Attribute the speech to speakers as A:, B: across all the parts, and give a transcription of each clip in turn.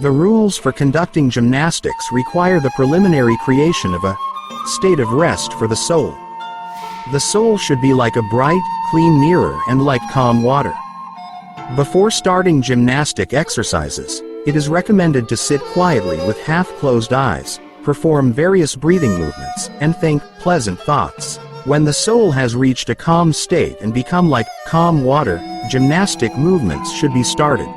A: The rules for conducting gymnastics require the preliminary creation of a state of rest for the soul. The soul should be like a bright, clean mirror and like calm water. Before starting gymnastic exercises, it is recommended to sit quietly with half-closed eyes, perform various breathing movements, and think pleasant thoughts. When the soul has reached a calm state and become like calm water, gymnastic movements should be started.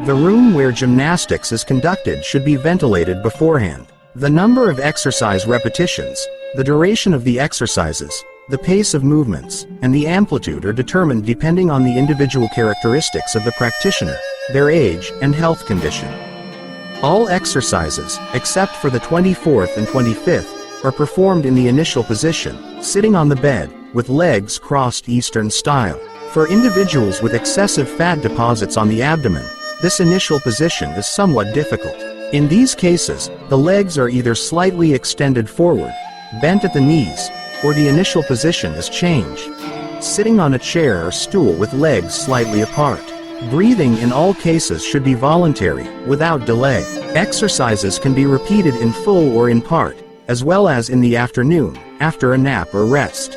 A: The room where gymnastics is conducted should be ventilated beforehand. The number of exercise repetitions, the duration of the exercises, the pace of movements, and the amplitude are determined depending on the individual characteristics of the practitioner, their age, and health condition. All exercises, except for the 24th and 25th, are performed in the initial position, sitting on the bed, with legs crossed Eastern style. For individuals with excessive fat deposits on the abdomen, this initial position is somewhat difficult. In these cases, the legs are either slightly extended forward, bent at the knees, or the initial position is changed, sitting on a chair or stool with legs slightly apart. Breathing in all cases should be voluntary, without delay. Exercises can be repeated in full or in part, as well as in the afternoon, after a nap or rest.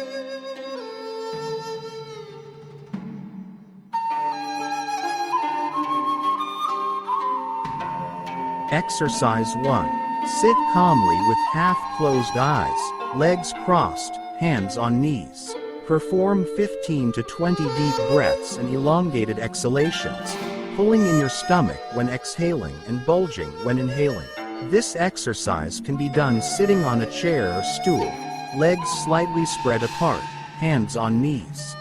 A: Exercise 1. Sit calmly with half-closed eyes, legs crossed, hands on knees. Perform 15 to 20 deep breaths and elongated exhalations, pulling in your stomach when exhaling and bulging when inhaling. This exercise can be done sitting on a chair or stool, legs slightly spread apart, hands on knees.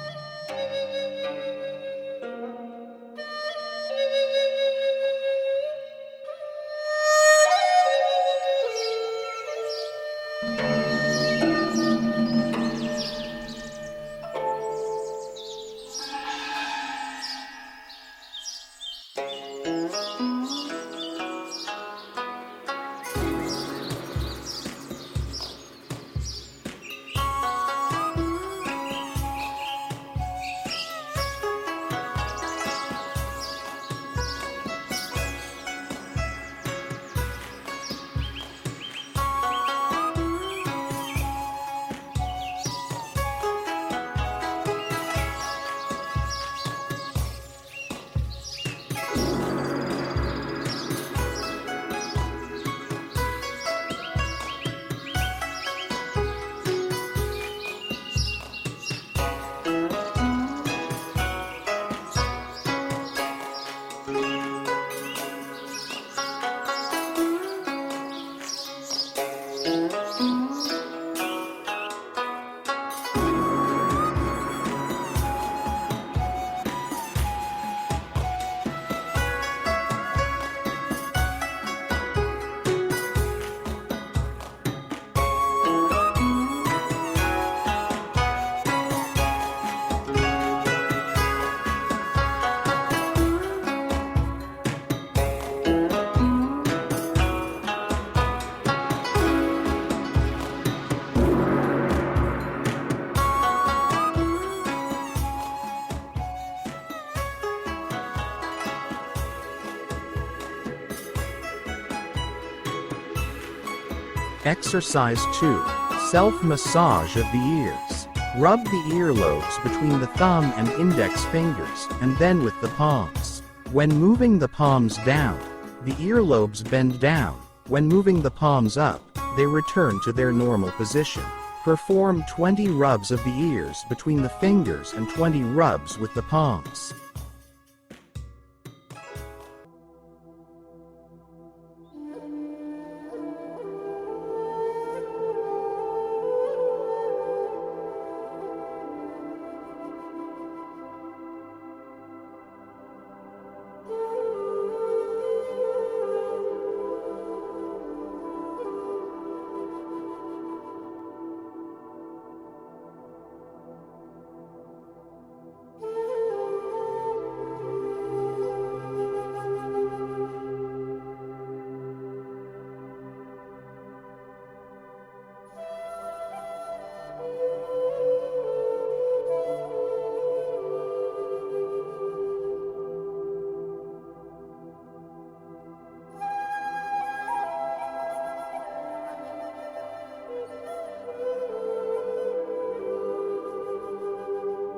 A: Exercise 2. Self-massage of the ears. Rub the earlobes between the thumb and index fingers, and then with the palms. When moving the palms down, the earlobes bend down. When moving the palms up, they return to their normal position. Perform 20 rubs of the ears between the fingers and 20 rubs with the palms.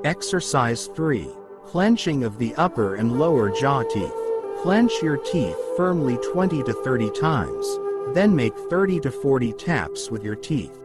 A: Exercise 3. Clenching of the upper and lower jaw teeth. Clench your teeth firmly 20 to 30 times, then make 30 to 40 taps with your teeth.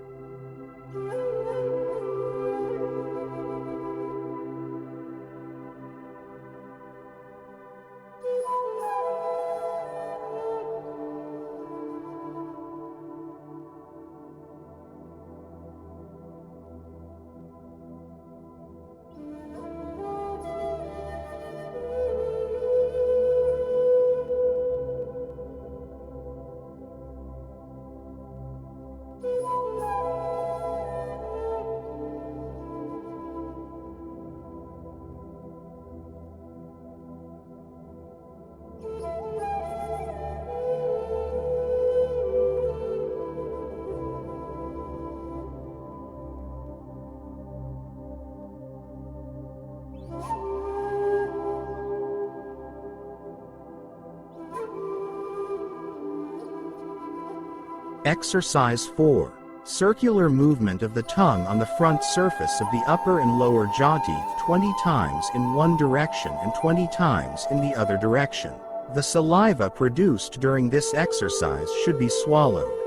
A: Exercise 4. Circular movement of the tongue on the front surface of the upper and lower jaw teeth 20 times in one direction and 20 times in the other direction. The saliva produced during this exercise should be swallowed.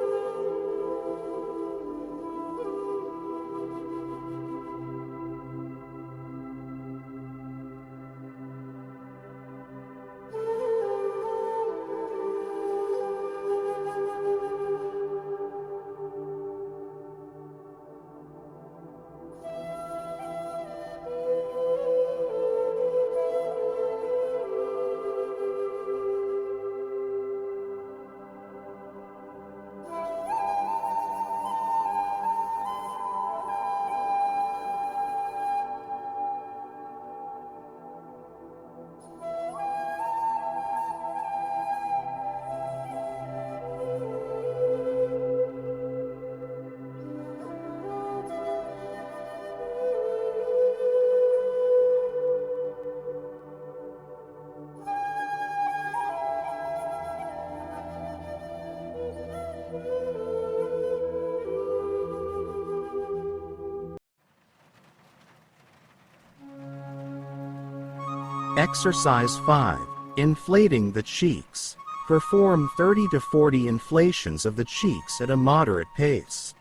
A: Exercise 5. Inflating the cheeks. Perform 30 to 40 inflations of the cheeks at a moderate pace.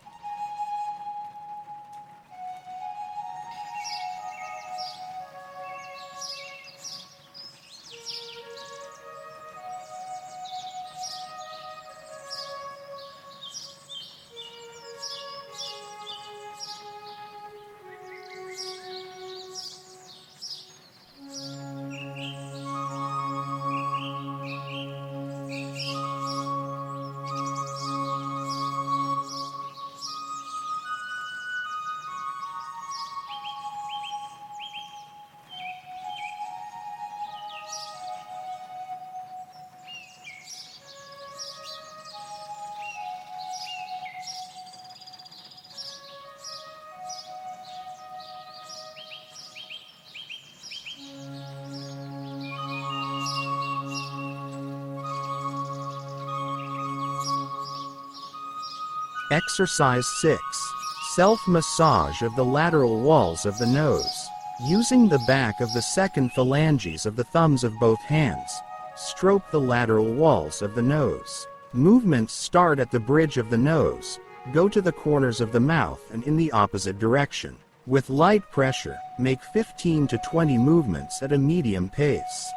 A: Exercise 6. Self-massage of the lateral walls of the nose. Using the back of the second phalanges of the thumbs of both hands, stroke the lateral walls of the nose. Movements start at the bridge of the nose, go to the corners of the mouth and in the opposite direction. With light pressure, make 15 to 20 movements at a medium pace.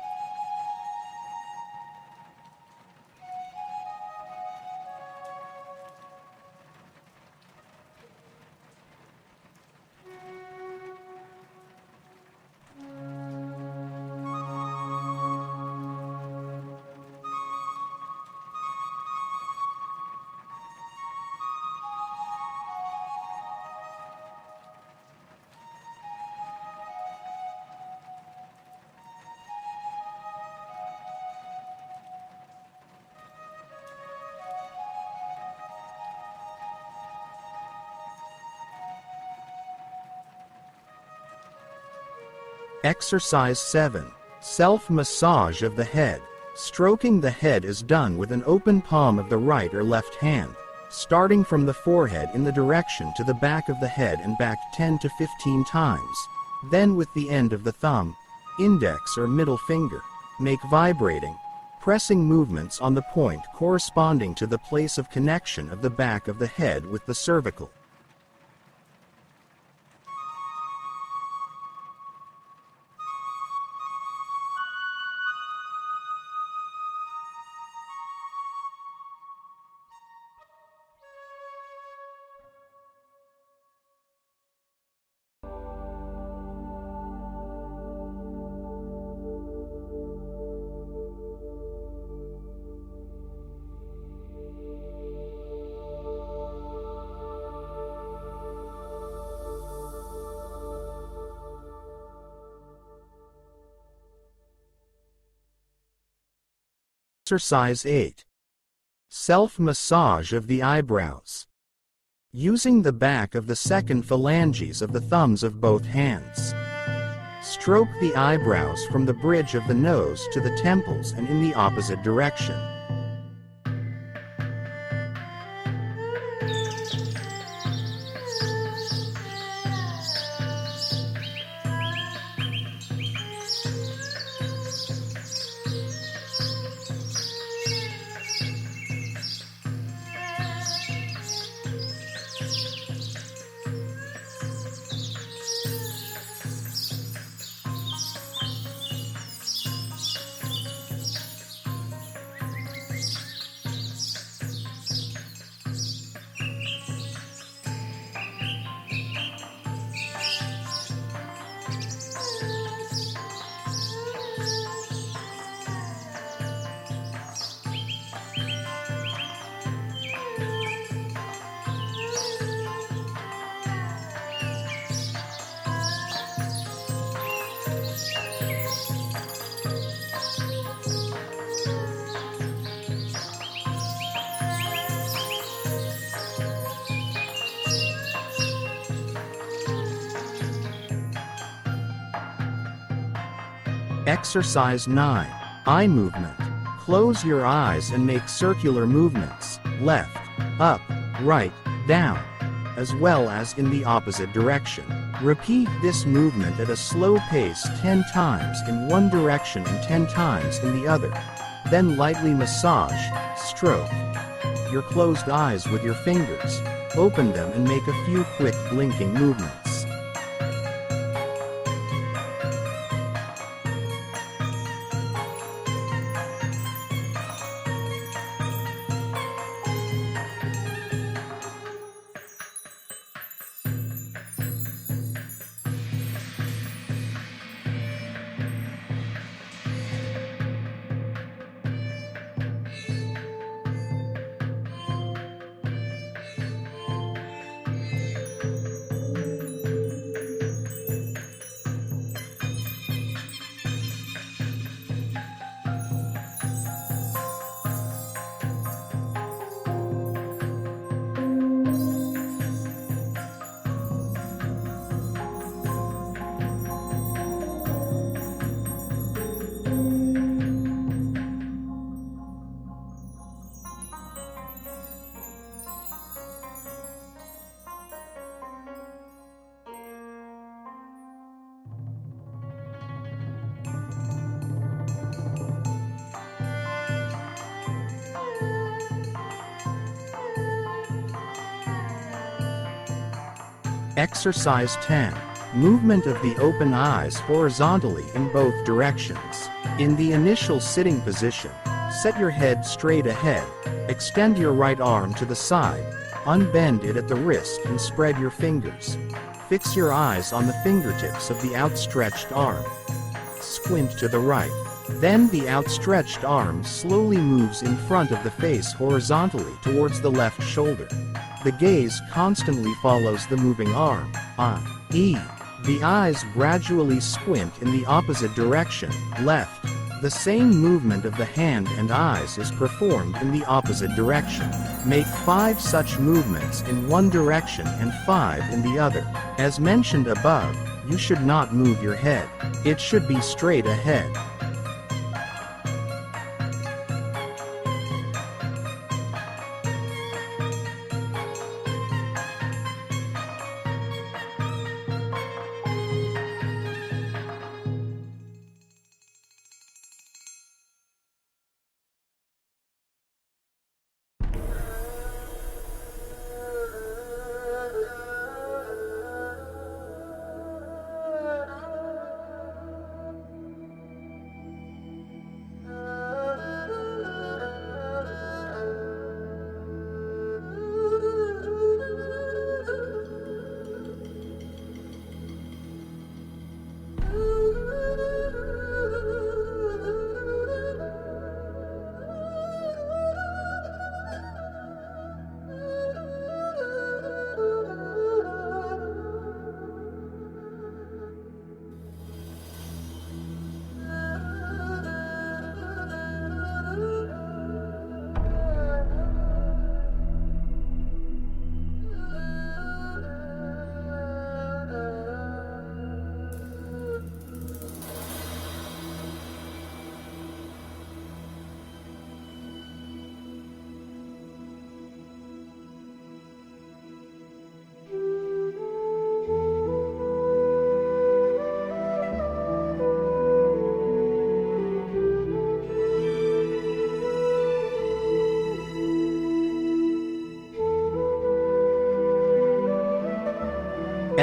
A: Exercise 7. Self-massage of the head. Stroking the head is done with an open palm of the right or left hand, starting from the forehead in the direction to the back of the head and back 10 to 15 times, Then with the end of the thumb, index or middle finger, make vibrating, pressing movements on the point corresponding to the place of connection of the back of the head with the cervical. Exercise 8. Self-massage of the eyebrows. Using the back of the second phalanges of the thumbs of both hands. Stroke the eyebrows from the bridge of the nose to the temples and in the opposite direction. Exercise 9. Eye movement. Close your eyes and make circular movements, left, up, right, down, as well as in the opposite direction. Repeat this movement at a slow pace 10 times in one direction and 10 times in the other. Then lightly massage, stroke your closed eyes with your fingers. Open them and make a few quick blinking movements. Exercise 10. Movement of the open eyes horizontally in both directions. In the initial sitting position, set your head straight ahead, extend your right arm to the side, unbend it at the wrist and spread your fingers. Fix your eyes on the fingertips of the outstretched arm. Squint to the right. Then the outstretched arm slowly moves in front of the face horizontally towards the left shoulder. The gaze constantly follows the moving arm, i.e., the eyes gradually squint in the opposite direction, left. The same movement of the hand and eyes is performed in the opposite direction. Make 5 such movements in one direction and 5 in the other. As mentioned above, you should not move your head. It should be straight ahead.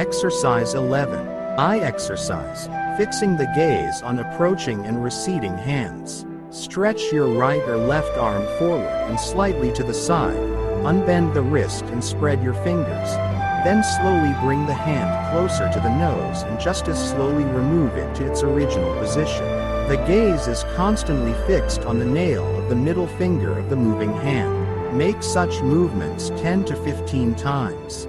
A: Exercise 11. Eye exercise. Fixing the gaze on approaching and receding hands. Stretch your right or left arm forward and slightly to the side. Unbend the wrist and spread your fingers. Then slowly bring the hand closer to the nose and just as slowly remove it to its original position. The gaze is constantly fixed on the nail of the middle finger of the moving hand. Make such movements 10 to 15 times.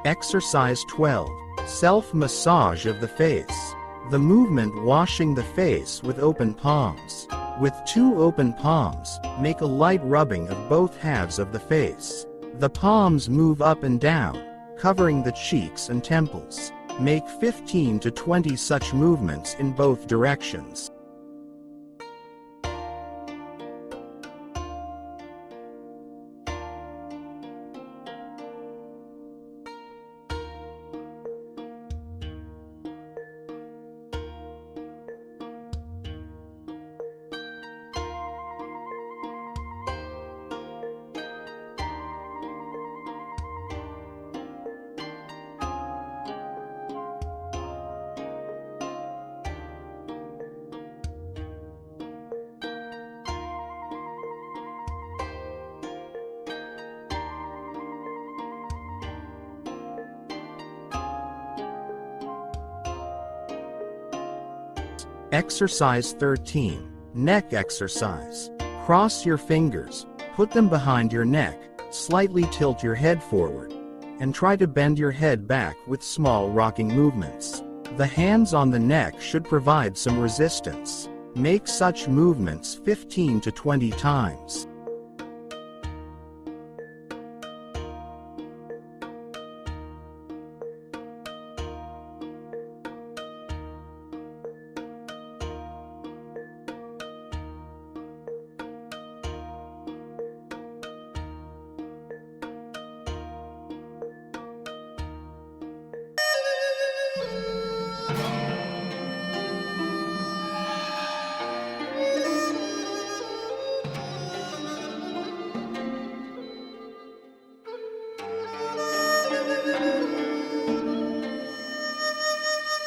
A: Exercise 12. Self-massage of the face. The movement washing the face with open palms. With two open palms, make a light rubbing of both halves of the face. The palms move up and down, covering the cheeks and temples. Make 15 to 20 such movements in both directions. Exercise 13. Neck exercise. Cross your fingers, put them behind your neck, slightly tilt your head forward, and try to bend your head back with small rocking movements. The hands on the neck should provide some resistance. Make such movements 15 to 20 times.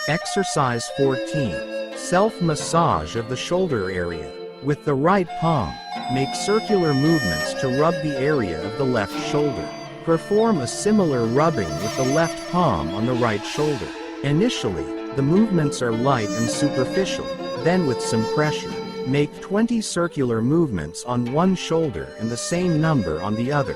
A: Exercise 14. Self-massage of the shoulder area. With the right palm, make circular movements to rub the area of the left shoulder. Perform a similar rubbing with the left palm on the right shoulder. Initially, the movements are light and superficial, then with some pressure, make 20 circular movements on one shoulder and the same number on the other.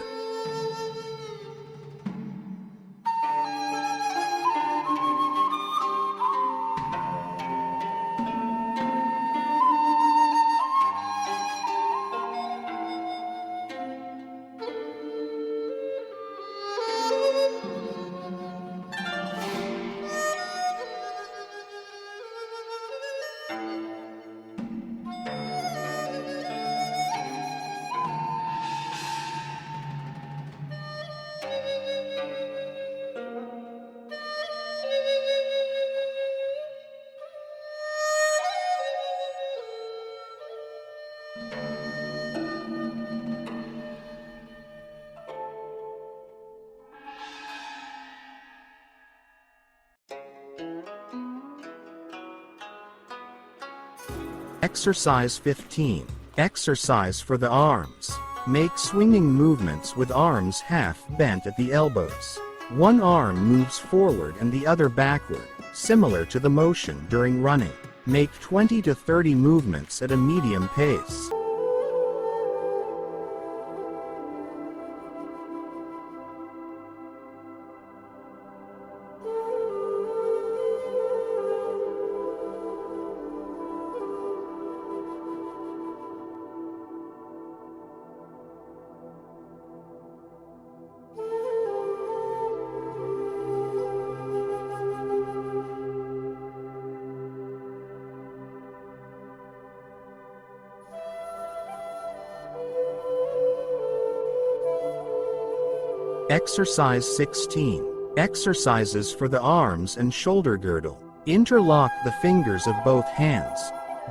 A: Exercise 15. Exercise for the arms. Make swinging movements with arms half bent at the elbows. One arm moves forward and the other backward, similar to the motion during running. Make 20 to 30 movements at a medium pace. Exercise 16. Exercises for the arms and shoulder girdle. Interlock the fingers of both hands.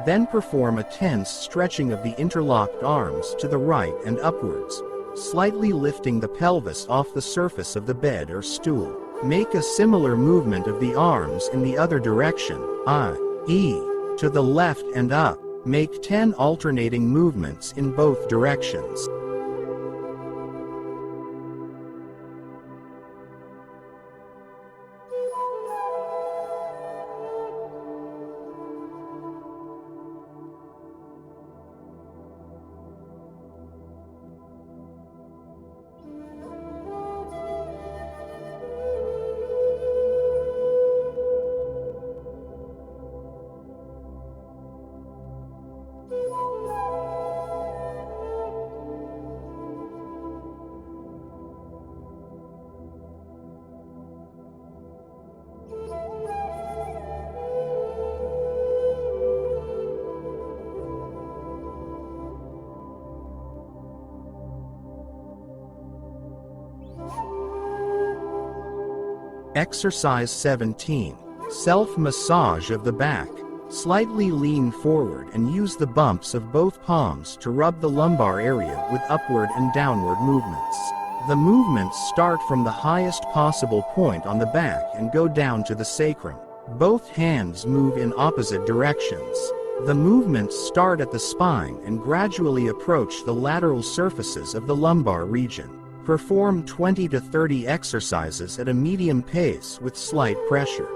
A: Then perform a tense stretching of the interlocked arms to the right and upwards, slightly lifting the pelvis off the surface of the bed or stool. Make a similar movement of the arms in the other direction, i.e., to the left and up. Make 10 alternating movements in both directions. Exercise 17. Self-massage of the back. Slightly lean forward and use the bumps of both palms to rub the lumbar area with upward and downward movements. The movements start from the highest possible point on the back and go down to the sacrum. Both hands move in opposite directions. The movements start at the spine and gradually approach the lateral surfaces of the lumbar region. Perform 20 to 30 exercises at a medium pace with slight pressure.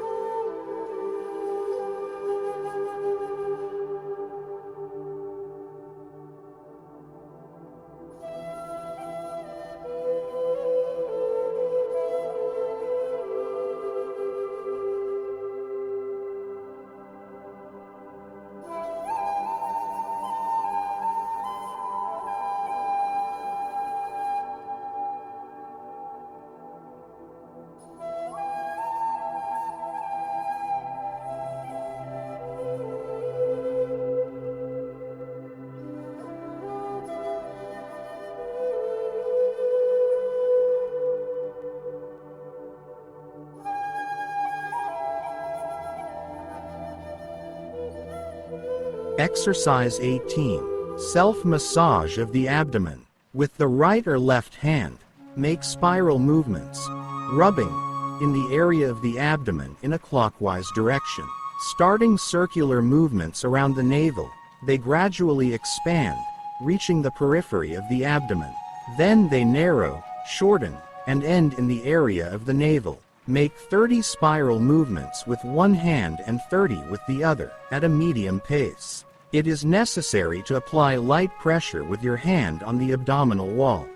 A: Exercise 18. Self-massage of the abdomen. With the right or left hand, make spiral movements, rubbing in the area of the abdomen in a clockwise direction. Starting circular movements around the navel, they gradually expand, reaching the periphery of the abdomen. Then they narrow, shorten, and end in the area of the navel. Make 30 spiral movements with one hand and 30 with the other, at a medium pace. It is necessary to apply light pressure with your hand on the abdominal wall.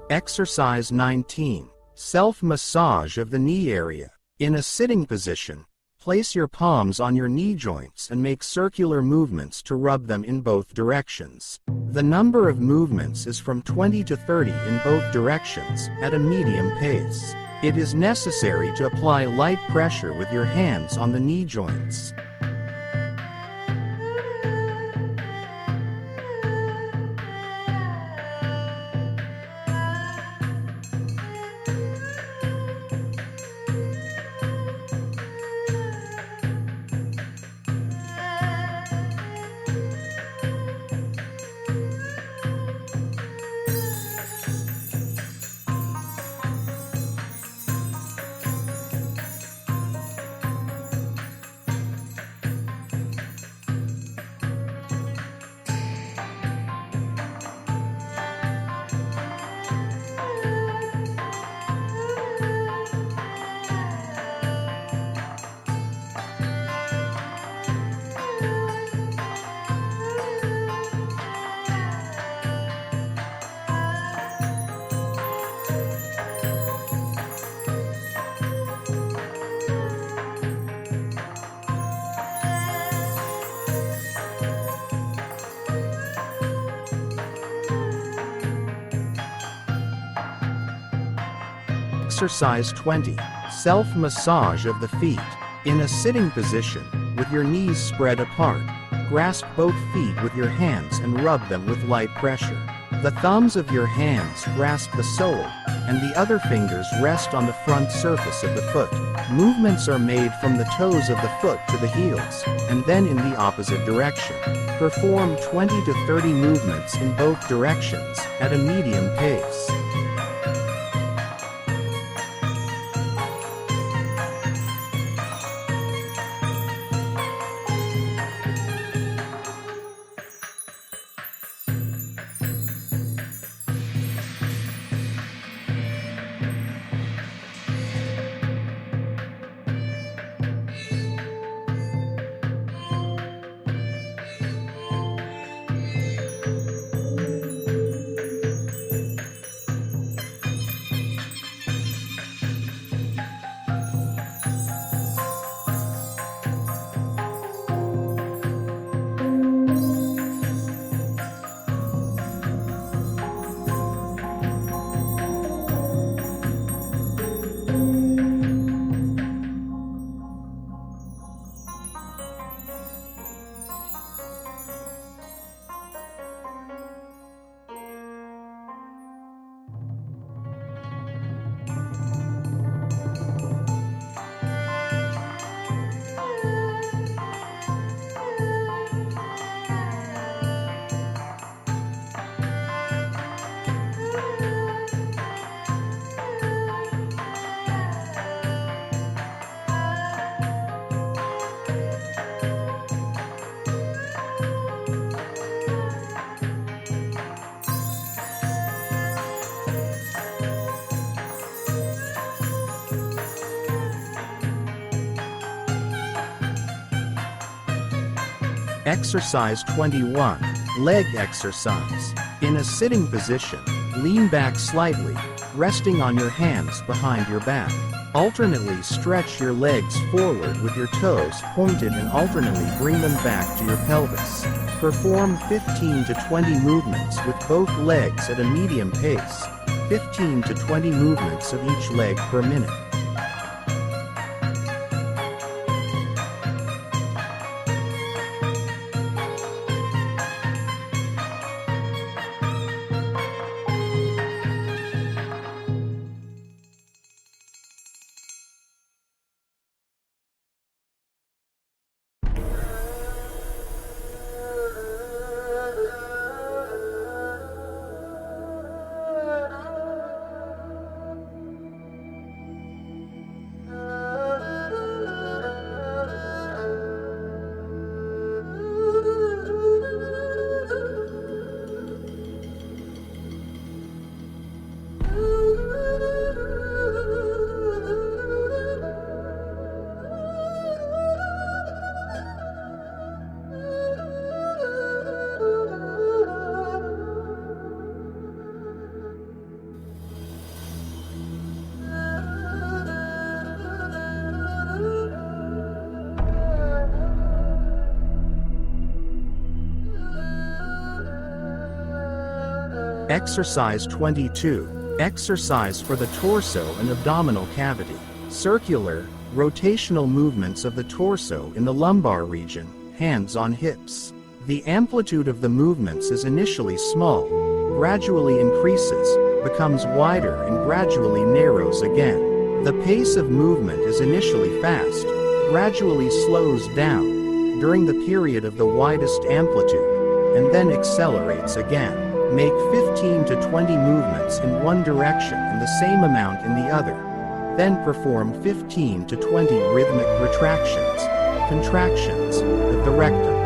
A: Exercise 19. Self-massage of the knee area. In a sitting position, place your palms on your knee joints and make circular movements to rub them in both directions. The number of movements is from 20 to 30 in both directions at a medium pace. It is necessary to apply light pressure with your hands on the knee joints. Exercise 20. Self-massage of the feet. In a sitting position, with your knees spread apart, grasp both feet with your hands and rub them with light pressure. The thumbs of your hands grasp the sole, and the other fingers rest on the front surface of the foot. Movements are made from the toes of the foot to the heels, and then in the opposite direction. Perform 20 to 30 movements in both directions at a medium pace. Exercise 21. Leg exercise. In a sitting position, lean back slightly, resting on your hands behind your back. Alternately stretch your legs forward with your toes pointed and alternately bring them back to your pelvis. Perform 15 to 20 movements with both legs at a medium pace, 15 to 20 movements of each leg per minute. Exercise 22. Exercise for the torso and abdominal cavity. Circular, rotational movements of the torso in the lumbar region, hands on hips. The amplitude of the movements is initially small, gradually increases, becomes wider and gradually narrows again. The pace of movement is initially fast, gradually slows down during the period of the widest amplitude, and then accelerates again. Make 15 to 20 movements in one direction and the same amount in the other. Then perform 15 to 20 rhythmic retractions, contractions, of the rectum.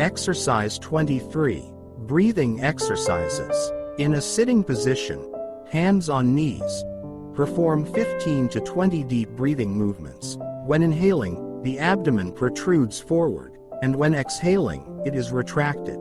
A: Exercise 23. Breathing exercises. In a sitting position, hands on knees. Perform 15 to 20 deep breathing movements. When inhaling, the abdomen protrudes forward, and when exhaling, it is retracted.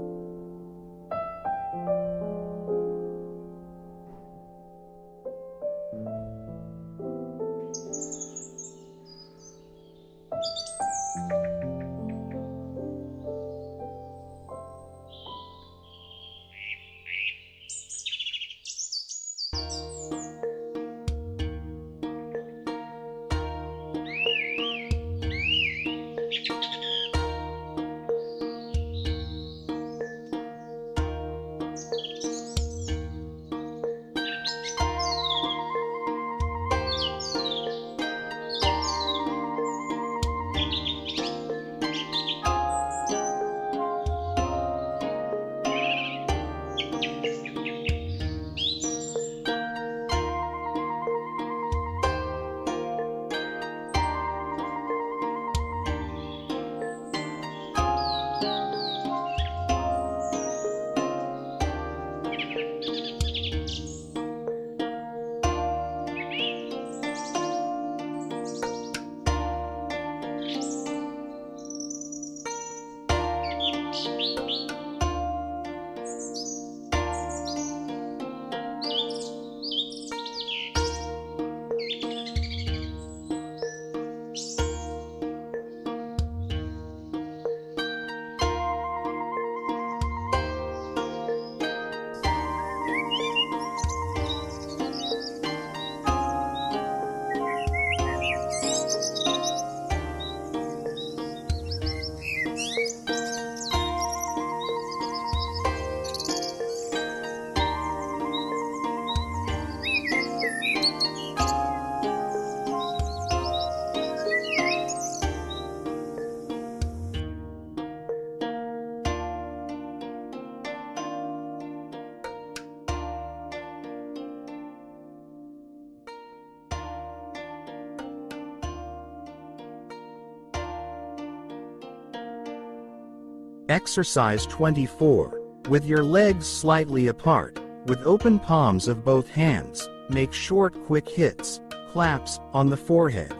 A: Exercise 24. With your legs slightly apart, with open palms of both hands, make short, quick hits, claps, on the forehead,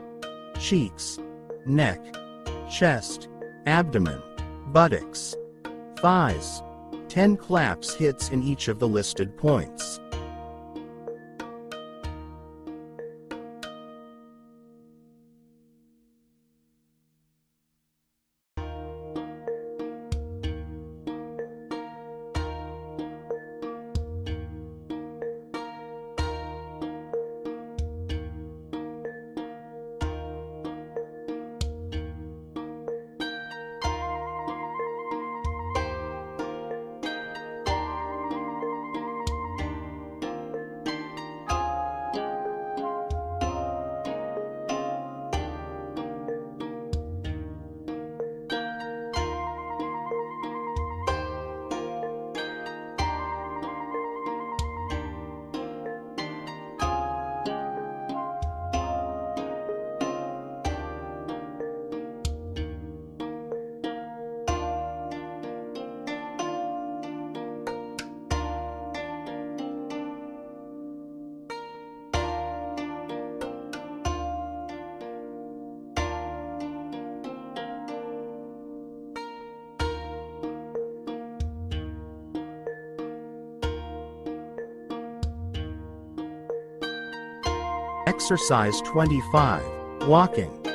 A: cheeks, neck, chest, abdomen, buttocks, thighs. 10 claps hits in each of the listed points. Exercise 25. Walking.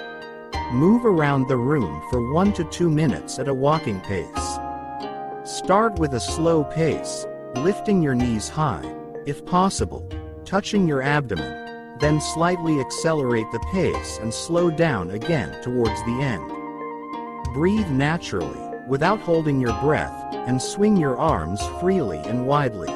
A: Move around the room for 1 to 2 minutes at a walking pace. Start with a slow pace, lifting your knees high, if possible, touching your abdomen, then slightly accelerate the pace and slow down again towards the end. Breathe naturally, without holding your breath, and swing your arms freely and widely.